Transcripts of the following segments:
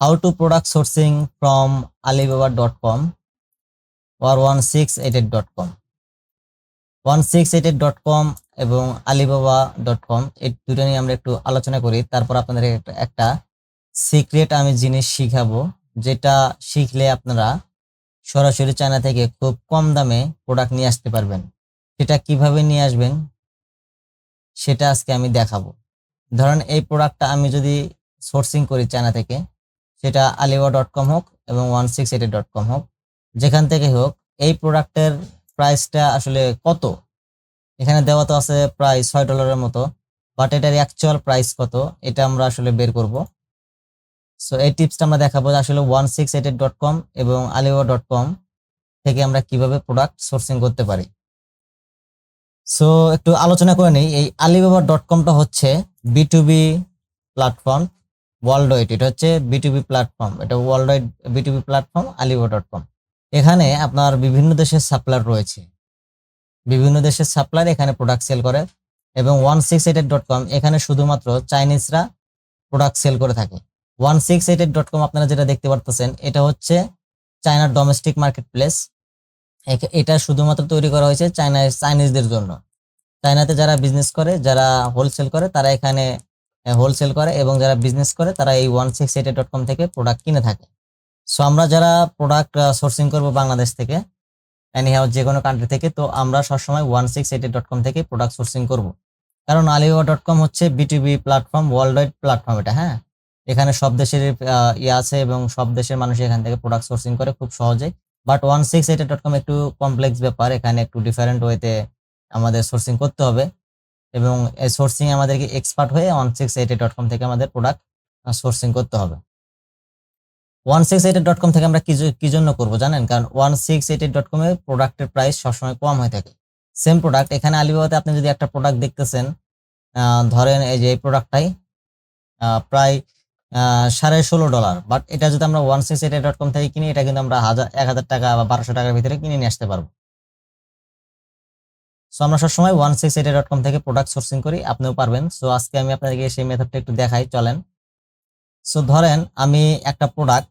How to product sourcing from alibaba.com or 1688.com 1688.com এবং alibaba.com এই দুটো নিয়ে আমরা একটু আলোচনা করি। তারপর আপনাদের একটা সিক্রেট আমি জিনিস শিখাবো, যেটা শিখলে আপনারা সরাসরি চায়না থেকে খুব কম দামে প্রোডাক্ট নিয়ে আসতে পারবেন। সেটা কিভাবে নিয়ে আসবেন সেটা আজকে আমি দেখাবো। ধরেন এই প্রোডাক্টটা আমি যদি সোর্সিং করি চায়না থেকে, সেটা alibaba.com হোক এবং 1688.com হোক, যেখান থেকে হোক, এই প্রোডাক্টের প্রাইসটা আসলে কত এখানে দেওয়া তো আছে প্রায় $6 মতো, বাট এটার অ্যাকচুয়াল প্রাইস কত এটা আমরা আসলে বের করব। সো এই টিপসটা আমরা দেখাবো যে আসলে 1688.com এবং alibaba.com থেকে আমরা কিভাবে প্রোডাক্ট সোর্সিং করতে পারি। সো একটু আলোচনা করে নিই। এই alibaba.comটা হচ্ছে B2B প্ল্যাটফর্ম ওয়ার্ল্ড ওয়াইড। এটা হচ্ছে B2B প্ল্যাটফর্ম, এটা world wide B2B platform alibaba.com। এখানে আপনার বিভিন্ন দেশের সাপ্লায়ার রয়েছে, বিভিন্ন দেশের সাপ্লায়ার এখানে প্রোডাক্ট সেল করে, এবং 1688.com এখানে শুধুমাত্র চাইনিজরা প্রোডাক্ট সেল করে থাকে। 1688.com আপনারা যেটা দেখতে পারতেছেন, এটা হচ্ছে চায়নার ডোমেস্টিক মার্কেট প্লেস। এটা শুধুমাত্র তৈরি করা হয়েছে চাইনিজদের জন্য। চায়নাতে যারা বিজনেস করে, যারা হোলসেল করে, তারা এখানে হোলসেল করে, এবং যারা বিজনেস করে তারা এই 1688.com থেকে প্রোডাক্ট কিনে থাকে। সো আমরা যারা প্রোডাক্ট সোর্সিং করব বাংলাদেশ থেকে, এনিহাও যে কোনো কান্ট্রি থেকে, তো আমরা সবসময় 1688.com থেকে প্রোডাক্ট সোর্সিং করব। কারণ alibaba.com হচ্ছে B2B platform, world wide platform এটা। হ্যাঁ, এখানে সব দেশের আছে, এবং সব দেশের মানুষ এখান থেকে প্রোডাক্ট সোর্সিং করে খুব সহজেই। বাট 1688.com একটু কমপ্লেক্স ব্যাপার, এখানে একটু ডিফারেন্ট ওয়েতে আমাদের সোর্সিং করতে হবে, এবং এই সোর্সিং আমাদেরকে এক্সপার্ট হয়ে 1688.com থেকে আমাদের প্রোডাক্ট সোর্সিং করতে হবে। 1688.com থেকে আমরা কি জন্য করব জানেন? কারণ 1688.com এর প্রোডাক্টের প্রাইস সবসময় কম হয়ে থাকে। সেম প্রোডাক্ট এখানে আলিবাবাতে আপনি যদি একটা প্রোডাক্ট দেখতেছেন, ধরেন এই যে এই প্রোডাক্টটাই প্রায় $16.5, বাট এটা যদি আমরা 1688.com থেকে কিনি, এটা কিন্তু আমরা 1000 টাকা বা 1200 টাকার ভিতরে কিনে নিয়ে আসতে পারবো। সো আমরা সবসময় 1688.com থেকে প্রোডাক্ট সোর্সিং করি, আপনিও পারবেন। সো আজকে আমি আপনাদেরকে সেই মেথডটা একটু দেখাই, চলেন। সো ধরেন আমি একটা প্রোডাক্ট,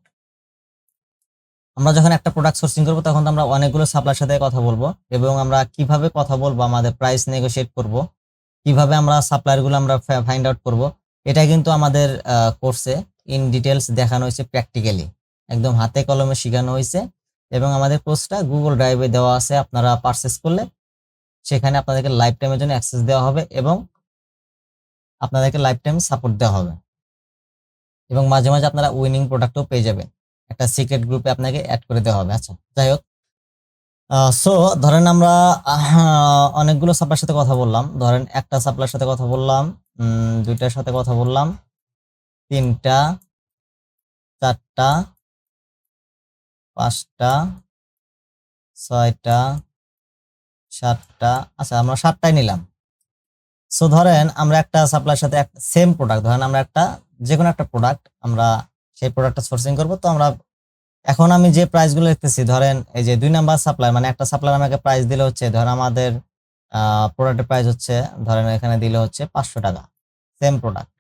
আমরা যখন একটা প্রোডাক্ট সোর্সিং করব তখন আমরা অনেকগুলো সাপ্লায়ার সাথে কথা বলবো, এবং আমরা কিভাবে কথা বলবো, আমাদের প্রাইস নেগোশিয়েট করব, কিভাবে আমরা সাপ্লায়ারগুলো আমরা ফাইন্ড আউট করব, এটা কিন্তু আমাদের কোর্সে ইন ডিটেলস দেখানো হয়েছে, প্র্যাকটিক্যালি একদম হাতে কলমে শেখানো হয়েছে, এবং আমাদের কোর্সটা গুগল ড্রাইভে দেওয়া আছে। আপনারা পারচেজ করলে সেখানে আপনাদেরকে লাইফ টাইমের জন্য অ্যাক্সেস দেওয়া হবে, এবং আপনাদেরকে লাইফ টাইম সাপোর্ট দেওয়া হবে, এবং মাঝে মাঝে আপনারা উইনিং প্রোডাক্টও পেয়ে যাবেন। একটা সিক্রেট গ্রুপে আপনাকে অ্যাড করে দেওয়া হবে। আচ্ছা, যাই হোক, সো ধরেন আমরা অনেকগুলো সাপ্লায়ার সাথে কথা বললাম। ধরেন একটা সাপ্লায়ার সাথে কথা বললাম, দুইটার সাথে কথা বললাম, তিনটা, চারটা, পাঁচটা, ছয়টা, সাতটা। আচ্ছা, আমরা 7টাই নিলাম। সো ধরেন আমরা একটা সাপ্লায়ার সাথে সেম প্রোডাক্ট, ধরেন আমরা যে কোনো একটা প্রোডাক্ট, আমরা সেই প্রোডাক্টটা সোর্সিং করব। তো আমরা এখন আমি যে প্রাইসগুলো লিখতেছি, ধরেন এই যে 2 নাম্বার সাপ্লায়ার, মানে একটা সাপ্লায়ার আমাকে প্রাইস দিলে হচ্ছে, ধরেন আমাদের প্রোডাক্টের প্রাইস হচ্ছে, ধরেন এখানে দিলে হচ্ছে 500 টাকা, সেম প্রোডাক্ট।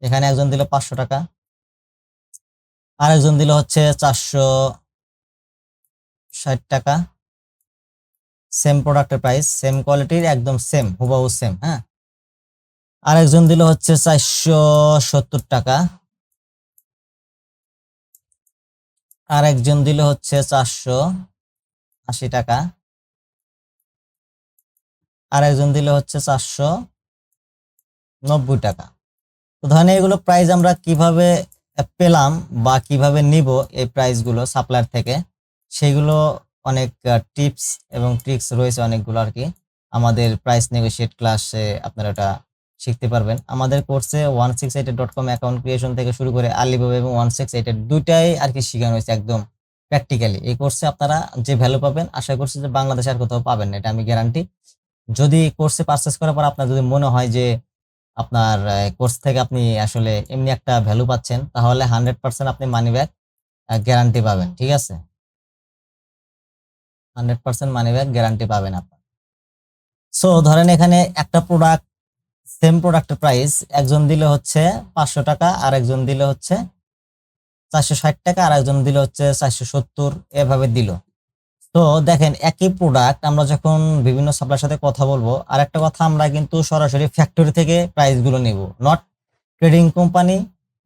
এখানে একজন দিল 500 টাকা, আরেকজন দিল হচ্ছে 460 টাকা, সেম প্রোডাক্টের প্রাইস, সেম কোয়ালিটির, একদম সেম, হুবহু সেম। হ্যাঁ, আরেকজন দিল হচ্ছে 470 টাকা, আরেকজন দিল হচ্ছে 480 টাকা, আরেকজন দিল হচ্ছে 490 টাকা। তো ধরেন এগুলো প্রাইস আমরা কিভাবে পেলাম বা কিভাবে নিব এই প্রাইসগুলো সাপ্লায়ার থেকে, সেগুলো অনেক টিপস এবং ট্রিক্স রয়েছে অনেকগুলো আর কি। আমাদের প্রাইস নেগোশিয়েট ক্লাসে আপনারা এটা শিখতে পারবেন। আমাদের কোর্সে 1688.com অ্যাকাউন্ট ক্রিয়েশন থেকে শুরু করে আলিবাবা এবং 1688 দুইটাই আর কি শেখানো হয়েছে একদম প্র্যাকটিক্যালি। এই কোর্সে আপনারা যে ভ্যালু পাবেন, আশা করছি যে বাংলাদেশে আর কোথাও পাবেন না, এটা আমি গ্যারান্টি। যদি কোর্সে পারচেস করার পর আপনার যদি মনে হয় যে আপনার কোর্স থেকে আপনি আসলে এমনি একটা ভ্যালু পাচ্ছেন, তাহলে 100% আপনি মানি ব্যাক গ্যারান্টি পাবেন। ঠিক আছে, 100% মানি ব্যাক গ্যারান্টি পাবেন আপনি। সো ধরেন এখানে একটা প্রোডাক্ট, সেম প্রোডাক্টের প্রাইস একজন দিলে হচ্ছে 500 টাকা, আর একজন দিলে হচ্ছে 460 টাকা, আর একজন দিল হচ্ছে 470, এভাবে দিল। তো দেখেন একই প্রোডাক্ট আমরা যখন বিভিন্ন সাপ্লাইয়ের সাথে কথা বলবো, আর একটা কথা, আমরা কিন্তু সরাসরি ফ্যাক্টরি থেকে প্রাইস গুলো নিব, not trading company,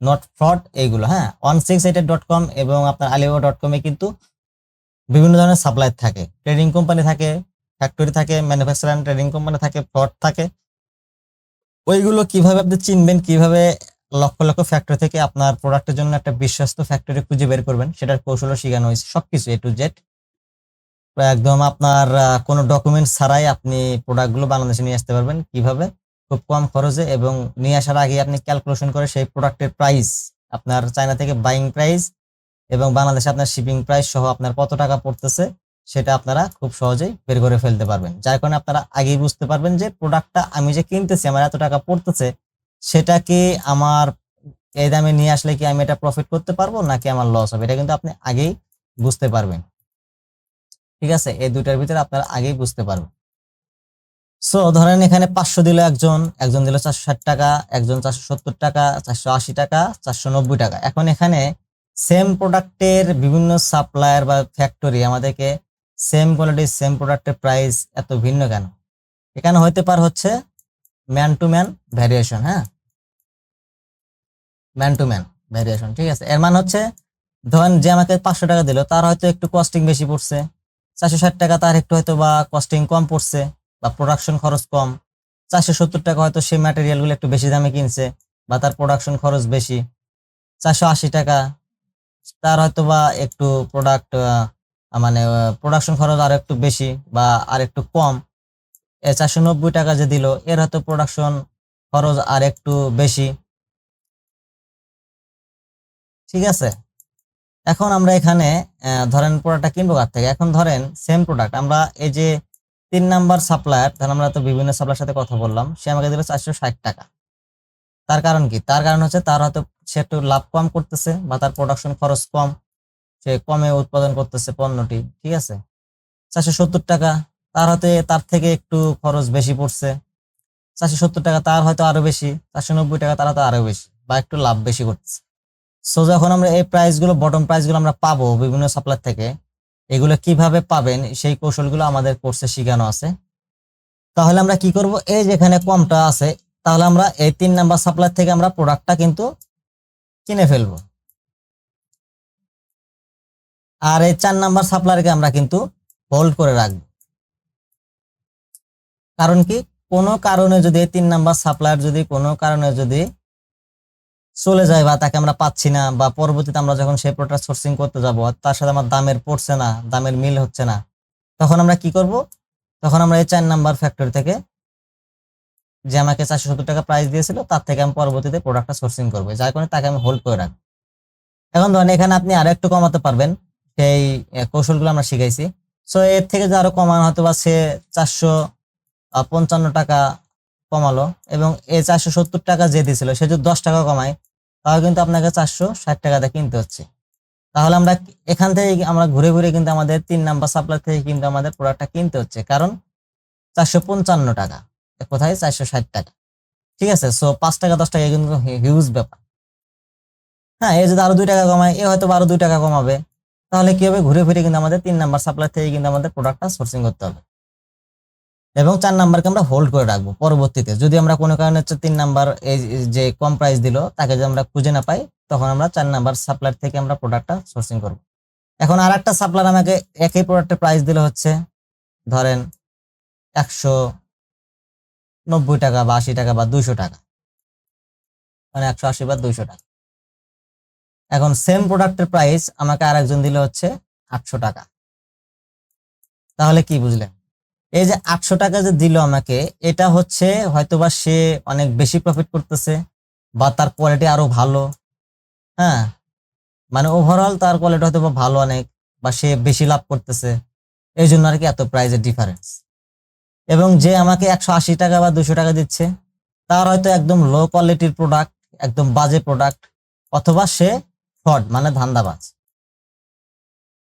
not fraud, এইগুলো। হ্যাঁ, 168.com এবং আপনার alibaba.com এ কিন্তু বিভিন্ন ধরনের সাপ্লাই থাকে, ট্রেডিং কোম্পানি থাকে, ফ্যাক্টরি থাকে, ম্যানুফ্যাকচারার ট্রেডিং কোম্পানি থাকে, ফ্রড থাকে। ওইগুলো কিভাবে আপনি চিনবেন, কিভাবে লক্ষ লক্ষ ফ্যাক্টরি থেকে আপনার প্রোডাক্টের জন্য একটা বিশ্বস্ত ফ্যাক্টরি খুঁজে বের করবেন, সেটার কৌশলও শেখানো হয়েছে, সবকিছু A to Z। একদম আপনার কোনো ডকুমেন্ট ছাড়াই আপনি প্রোডাক্টগুলো বাংলাদেশে নিয়ে আসতে পারবেন কিভাবে, খুব কম খরচে, এবং নিয়ে আসার আগে আপনি ক্যালকুলেশন করে সেই প্রোডাক্টের প্রাইস, আপনার চায়না থেকে বাইং প্রাইস এবং বাংলাদেশে আপনার শিপিং প্রাইস সহ আপনার কত টাকা পড়তেছে, সেটা আপনারা খুব সহজেই বের করে ফেলতে পারবেন। যার কারণে আপনারা আগেই বুঝতে পারবেন যে প্রোডাক্টটা আমি যে কিনতেছি আমার এত টাকা পড়তেছে, সেটা কি আমার এই দামে নিয়ে আসলে কি আমি এটা প্রফিট করতে পারবো নাকি আমার লস হবে, এটা কিন্তু আপনি আগেই বুঝতে পারবেন। ঠিক আছে, এই দুইটার ভিতরে আপনারা আগেই বুঝতে পারবেন। সো ধরেন এখানে 500 দিল একজন, একজন দিল 460 টাকা, একজন 470 টাকা, 480 টাকা, 490 টাকা। এখন এখানে সেম প্রোডাক্টের বিভিন্ন সাপ্লায়ার বা ফ্যাক্টরি আমাদেরকে সেম কোয়ালিটির সেম প্রোডাক্টের প্রাইস এত ভিন্ন কেন? এখানে হইতে পারে হচ্ছে ম্যান টু ম্যান ভ্যারিয়েশন। হ্যাঁ, ম্যান টু ম্যান ভ্যারিয়েশন। ঠিক আছে, এর মানে হচ্ছে ধরেন যে আমাকে 500 টাকা দিল, তার হয়তো একটু কস্টিং বেশি পড়ছে, 460 টাকা তার একটু হয়তো বা কস্টিং কম পড়ছে বা প্রোডাকশন খরচ কম, 470 টাকা হয়তো সেই ম্যাটেরিয়াল গুলো একটু বেশি দামে কিনছে বা তার প্রোডাকশন খরচ বেশি, 480 টাকা তার হয়তো বা একটু প্রোডাক্ট মানে প্রোডাকশন খরচ আর একটু বেশি বা আর একটু কম। 490 টাকা যে দিল, এর হয়তো প্রোডাকশন খরচ আর একটু বেশি। ঠিক আছে, এখন আমরা এখানে ধরেন প্রোডাক্টটা কিনবো কার থেকে। এখন ধরেন সেম প্রোডাক্ট আমরা এই যে 3 নাম্বার সাপ্লায়ার, ধরেন আমরা তো বিভিন্ন সাপ্লায়ার সাথে কথা বললাম, সে আমাকে দিল 460 টাকা। তার কারণ কি? তার কারণ হচ্ছে তার হয়তো সে একটু লাভ কম করতেছে বা তার প্রোডাকশন খরচ কম, সে কমে উৎপাদন করতেছে পণ্যটি। ঠিক আছে, 470 টাকা তার হয়তো তার থেকে একটু খরচ বেশি পড়ছে, 470 টাকা তার হয়তো আরো বেশি, 490 টাকা তার হয়তো আরো বেশি বা একটু লাভ বেশি করতেছে। সো যখন আমরা এই প্রাইসগুলো, বটম প্রাইসগুলো আমরা পাবো বিভিন্ন সাপ্লায়ার থেকে, এগুলো কিভাবে পাবেন সেই কৌশলগুলো আমাদের কোর্সে শেখানো আছে। তাহলে আমরা কি করব, এই যেখানে কমটা আছে, তাহলে আমরা এই 3 নাম্বার সাপ্লায়ার থেকে আমরা প্রোডাক্টটা কিন্তু কিনে ফেলবো, আর এই 4 নাম্বার সাপ্লায়ারকে আমরা কিন্তু হোল্ড করে রাখবো। কারণ কি, কোনো কারণে যদি এই 3 নাম্বার সাপ্লায়ার যদি কোনো কারণে যদি চলে যায় বা তাকে আমরা পাচ্ছি না, বা পরবর্তীতে আমরা যখন সেই প্রোডাক্ট সোর্সিং করতে যাব তার সাথে আমার দামের পড়ছে না, দামের মিল হচ্ছে না, তখন আমরা কি করব, তখন আমরা এই 4 নাম্বার ফ্যাক্টরি থেকে যে আমাকে 470 টাকা প্রাইস দিয়েছিল তার থেকে আমি পরবর্তীতে প্রোডাক্টটা সোর্সিং করবো, যার কারণে তাকে আমি হোল্ড করে রাখবো। এখন ধরেন এখানে আপনি আরো একটু কমাতে পারবেন, সেই কৌশলগুলো আমরা শিখাইছি। সো এর থেকে যে আরো কমানো হয়তো বা সে 455 টাকা কমালো, এবং এই 470 টাকা যে দিয়েছিল সে যদি 10 টাকা কমায়, তাহলে কিন্তু আপনাকে 460 টাকাতে কিনতে হচ্ছে। তাহলে আমরা এখান থেকে আমরা ঘুরে ঘুরে কিন্তু আমাদের 3 নাম্বার সাপ্লাই থেকে কিন্তু আমাদের প্রোডাক্টটা কিনতে হচ্ছে, কারণ 455 টাকা কোথায় 460 টাকা। ঠিক আছে, সো 5 টাকা 10 টাকা কিন্তু হিউজ ব্যাপার। হ্যাঁ, এ যদি আরো 2 টাকা কমায়, এ হয়তো আরো 2 টাকা কমাবে, তাহলে কি হবে, ঘুরে ফিরে কিন্তু আমাদের 3 নাম্বার সাপ্লাই থেকে কিন্তু আমাদের প্রোডাক্টটা সোর্সিং করতে হবে, এবং 4 নাম্বারকে আমরা হোল্ড করে রাখবো। পরবর্তীতে যদি আমরা কোনো কারণে 3 নাম্বার এই যে কম প্রাইস দিল তাকে যদি আমরা খুঁজে না পাই, তখন আমরা 4 নাম্বার সাপ্লায়ার থেকে আমরা প্রোডাক্টটা সোর্সিং করব। এখন আর একটা সাপ্লায়ার আমাকে একই প্রোডাক্টের প্রাইস দিল হচ্ছে ধরেন 190 টাকা বা 80 টাকা বা 200 টাকা, মানে 180 বা 200 টাকা। এখন সেম প্রোডাক্টের প্রাইস আমাকে আরেকজন দিল হচ্ছে 800 টাকা। তাহলে কি বুঝলেন, এই যে 800 টাকা যে দিল আমাকে, এটা হচ্ছে হয়তোবা সে অনেক বেশি প্রফিট করতেছে বা তার কোয়ালিটি আরো ভালো। হ্যাঁ, মানে ওভারঅল তার কোয়ালিটি হয়তো ভালো অনেক, বা সে বেশি লাভ করতেছে, এই জন্য আর কি এত প্রাইসের ডিফারেন্স। এবং যে আমাকে 180 টাকা বা 200 টাকা দিচ্ছে, তার হয়তো একদম লো কোয়ালিটির প্রোডাক্ট, একদম বাজে প্রোডাক্ট, অথবা সে ফ্রড মানে ধান্দাবাজ।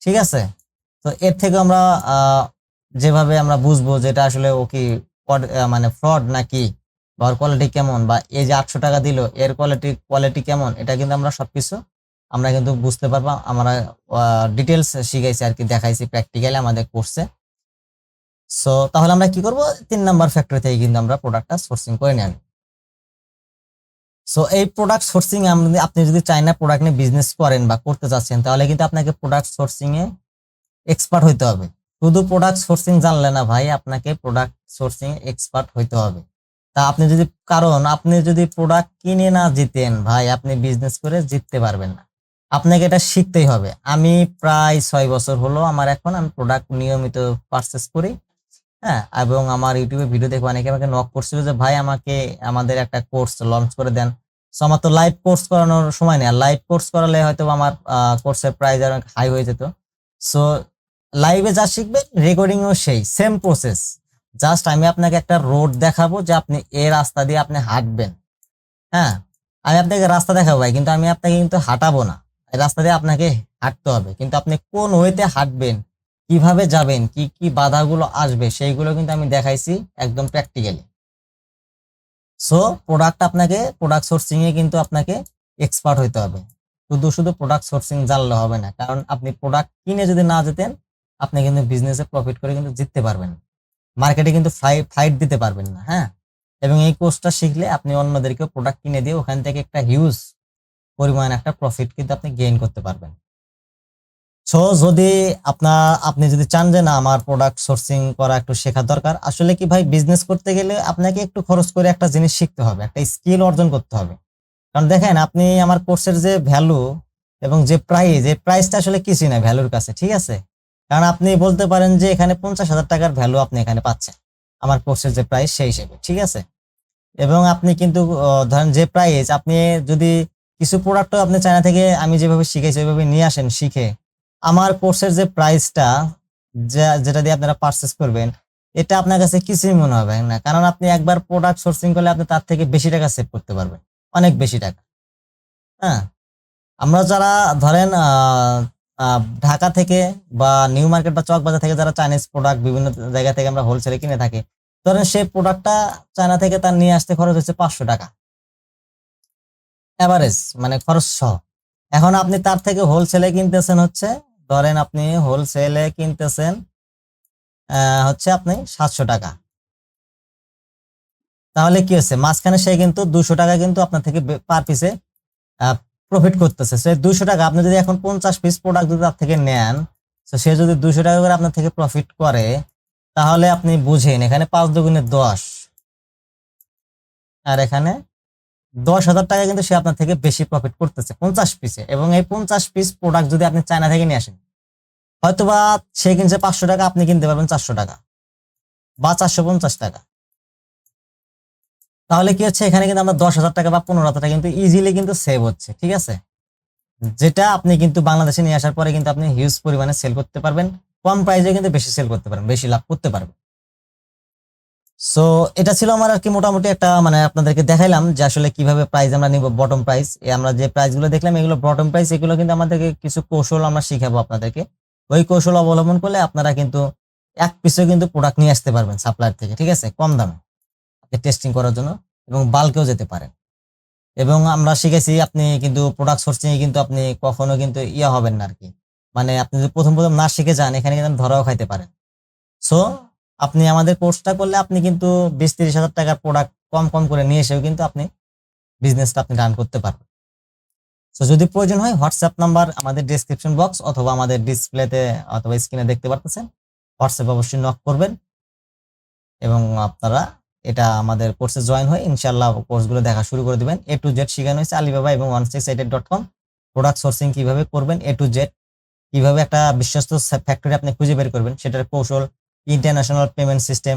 ঠিক আছে, তো এর থেকে আমরা যেভাবে আমরা বুঝবো যেটা আসলে ও কি মানে ফ্রড নাকি, বা ওর কোয়ালিটি কেমন, বা এই যে 800 টাকা দিল এর কোয়ালিটি কেমন, এটা কিন্তু আমরা সবকিছু আমরা কিন্তু বুঝতে পারবো। আমরা ডিটেলস শিখাইছি আর কি, দেখাইছি প্র্যাকটিক্যালি আমাদের কোর্সে। সো তাহলে আমরা কি করব, 3 নাম্বার ফ্যাক্টরি থেকে কিন্তু আমরা প্রোডাক্টটা সোর্সিং করে নেব। সো এই প্রোডাক্ট সোর্সিং আপনি যদি চায়না প্রোডাক্ট নিয়ে বিজনেস করেন বা করতে চাচ্ছেন, তাহলে কিন্তু আপনাকে প্রোডাক্ট সোর্সিং এ এক্সপার্ট হইতে হবে। শুধু প্রোডাক্ট সোর্সিং জানলে না ভাই, আপনাকে প্রোডাক্ট সোর্সিং এক্সপার্ট হইতে হবে। তা আপনি যদি প্রোডাক্ট কিনে না জিতেন ভাই, আপনি বিজনেস করে জিততে পারবেন না। আপনাকে এটা শিখতেই হবে। আমি প্রায় 6 বছর হলো আমার, এখন আমি প্রোডাক্ট নিয়মিত পারচেস করি। হ্যাঁ, এবং আমার ইউটিউবে ভিডিও দেখে অনেকে আমাকে নক করছিল যে ভাই আমাদের একটা কোর্স লঞ্চ করে দেন। সো আমার তো লাইভ কোর্স করানোর সময় নেই, আর লাইভ কোর্স করালে হয়তো আমার কোর্সের প্রাইস অনেক হাই হয়ে যেত। সো লাইভে যা শিখবেন রেকর্ডিংও সেই সেম প্রসেস। জাস্ট আমি আপনাকে একটা রোড দেখাবো যে আপনি এই রাস্তা দিয়ে আপনি হাঁটবেন। হ্যাঁ, আমি আপনাকে রাস্তা দেখাবো ভাই, কিন্তু আমি আপনাকে কিন্তু হাঁটাবো না। এই রাস্তা দিয়ে আপনাকে হাঁটতে হবে, কিন্তু আপনি কোন ওয়েতে হাঁটবেন, কিভাবে যাবেন, কি কি বাধাগুলো আসবে, সেইগুলো কিন্তু আমি দেখাইছি একদম প্র্যাকটিক্যালি। সো প্রোডাক্ট সোর্সিং এ কিন্তু আপনাকে এক্সপার্ট হইতে হবে। শুধু প্রোডাক্ট সোর্সিং জানলে হবে না, কারণ আপনি প্রোডাক্ট কিনে যদি না যেতেন, আপনি কিন্তু বিজনেসে প্রফিট করে কিন্তু জিততে পারবেন, মার্কেটে কিন্তু ফাইট দিতে পারবেন না। হ্যাঁ, এবং এই কোর্সটা শিখলে আপনি অন্যদেরকে প্রোডাক্ট কিনে দিয়ে ওখান থেকে একটা হিউজ পরিমাণ একটা প্রফিট কিন্তু আপনি গেইন করতে পারবেন। সো আপনি যদি চান যে না আমার প্রোডাক্ট সোর্সিং করা একটু শেখা দরকার, আসলে কি ভাই, বিজনেস করতে গেলে আপনাকে একটু খরচ করে একটা জিনিস শিখতে হবে, একটা স্কিল অর্জন করতে হবে। কারণ দেখেন, আপনি আমার কোর্সের যে ভ্যালু এবং যে প্রাইসটা আসলে কিছুই না ভ্যালুর কাছে, ঠিক আছে? কারণ আপনি বলতে পারেন যে এখানে 50,000 টাকার ভ্যালু আপনি এখানে পাচ্ছেন আমার কোর্সের যে প্রাইস সেই হিসেবে, ঠিক আছে? এবং আপনি কিন্তু ধরেন যে প্রাইস, আপনি যদি কিছু প্রোডাক্টও আপনি চায়না থেকে আমি যেভাবে শিখেছি ওইভাবে নিয়ে আসেন শিখে, আমার কোর্সের যে প্রাইসটা যেটা দিয়ে আপনারা পারচেস করবেন, এটা আপনার কাছে কিছুই মনে হবে না। কারণ আপনি একবার প্রোডাক্ট সোর্সিং করলে আপনি তার থেকে বেশি টাকা সেভ করতে পারবেন, অনেক বেশি টাকা। হ্যাঁ, আমরা যারা ধরেন ঢাকা থেকে বা নিউ মার্কেট বা চকবাজার থেকে যারা চাইনিজ প্রোডাক্ট বিভিন্ন জায়গা থেকে আমরা হোলসেলে কিনে থাকি, ধরেন সেই প্রোডাক্টটা চায়না থেকে তার নিয়ে আসতে খরচ হচ্ছে 500 টাকা এভারেজ, মানে খরচ সহ। এখন আপনি তার থেকে হোলসেলে কিনতেছেন হচ্ছে, ধরেন আপনি হোলসেলে কিনতেছেন হচ্ছে আপনি 700 টাকা। তাহলে কি হচ্ছে, মাঝখানে সে কিন্তু 200 টাকা কিন্তু আপনার থেকে পার পিসে প্রফিট করতেছে। সে 200 টাকা আপনি যদি এখন 50 পিস প্রোডাক্ট যদি তার থেকে নেন, তো সে যদি 200 টাকা করে আপনার থেকে প্রফিট করে, তাহলে আপনি বুঝেন এখানে 5 দুগুণে 10, আর এখানে 10,000 টাকা কিন্তু সে আপনার থেকে বেশি প্রফিট করতেছে 50 পিসে। এবং এই 50 পিস প্রোডাক্ট যদি আপনি চায়না থেকে নিয়ে আসেন, হয়তোবা সে কিনছে 500 টাকা, আপনি কিনতে পারবেন 400 টাকা বা 450 টাকা। তাহলে কি হচ্ছে, এখানে কিন্তু আমরা 10,000 টাকা বা 15,000 টাকা কিন্তু ইজিলি কিন্তু সেভ হচ্ছে, ঠিক আছে? যেটা আপনি কিন্তু বাংলাদেশে নিয়ে আসার পরে কিন্তু আপনি হিউজ পরিমাণে সেল করতে পারবেন, কম প্রাইসে কিন্তু বেশি সেল করতে পারবেন, বেশি লাভ করতে পারবেন। সো এটা ছিল আমার আর কি মোটামুটি একটা, মানে আপনাদেরকে দেখাইলাম যে আসলে কিভাবে প্রাইস আমরা নিব, বটম প্রাইস। আমরা যে প্রাইস গুলো দেখলাম এগুলো বটম প্রাইস, এগুলো কিন্তু আমাদেরকে কিছু কৌশল আমরা শিখাবো আপনাদেরকে। ওই কৌশল অবলম্বন করলে আপনারা কিন্তু এক পিসে কিন্তু প্রোডাক্ট নিয়ে আসতে পারবেন সাপ্লায়ার থেকে, ঠিক আছে, কম দামে টেস্টিং করার জন্য, এবং বাল্কেও যেতে পারেন। এবং আমরা শিখেছি আপনি কিন্তু প্রোডাক্ট সোর্সিং এ কিন্তু আপনি কখনো কিন্তু হবেন না আর কি, মানে আপনি যদি প্রথম না শিখে যান, এখানে কিন্তু ধরাও খাইতে পারেন। সো আপনি আমাদের কোর্সটা করলে আপনি কিন্তু 20-30 হাজার টাকার প্রোডাক্ট কম কম করে নিয়ে এসেও কিন্তু আপনি বিজনেসটা আপনি রান করতে পারবেন। সো যদি প্রয়োজন হয়, হোয়াটসঅ্যাপ নাম্বার আমাদের ডেসক্রিপশন বক্স অথবা আমাদের ডিসপ্লেতে অথবা স্ক্রিনে দেখতে পারতেছেন, হোয়াটসঅ্যাপ অবশ্যই নক করবেন। এবং আপনারা এটা আমাদের কোর্সে জয়েন হয়ে ইনশাআল্লাহ কোর্সগুলো দেখা শুরু করে দিবেন। A to Z শেখানো হয়েছে আলিবাবা এবং 16sided.com। প্রোডাক্ট সোর্সিং কিভাবে করবেন A to Z, কিভাবে একটা বিশ্বস্ত ফ্যাক্টরি আপনি খুঁজে বের করবেন সেটার কৌশল, ইন্টারন্যাশনাল পেমেন্ট সিস্টেম,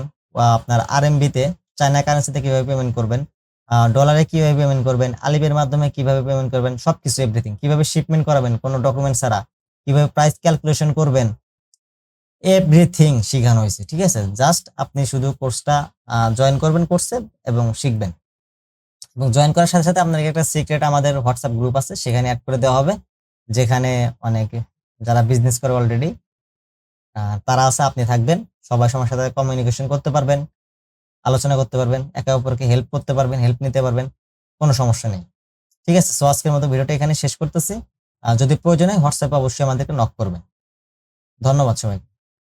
আপনার RMB তে চায়না কারেন্সিতে কিভাবে পেমেন্ট করবেন, ডলারে কিভাবে পেমেন্ট করবেন, আলিপের মাধ্যমে কিভাবে পেমেন্ট করবেন, সবকিছু এভরিথিং, কিভাবে শিপমেন্ট করাবেন কোনো ডকুমেন্ট ছাড়া, কিভাবে প্রাইস ক্যালকুলেশন করবেন, এভরিথিং শেখানো হয়েছে, ঠিক আছে? জাস্ট আপনি শুধু কোর্সটা জয়েন করবেন কোর্সে এবং শিখবেন। এবং জয়েন করার সাথে সাথে আপনাকে একটা সিক্রেট আমাদের হোয়াটসঅ্যাপ গ্রুপ আছে, সেখানে অ্যাড করে দেওয়া হবে, যেখানে অনেকে যারা বিজনেস করে অলরেডি তারা আছে, আপনি থাকবেন, সবার সাথে কমিউনিকেশন করতে পারবেন, আলোচনা করতে পারবেন, একে অপরকে হেল্প করতে পারবেন, হেল্প নিতে পারবেন, কোনো সমস্যা নেই, ঠিক আছে? সো আজকের মতো ভিডিওটা এখানে শেষ করতেছি। যদি প্রয়োজন হয় হোয়াটসঅ্যাপে অবশ্যই আমাদেরকে নক করবেন। ধন্যবাদ সবাই।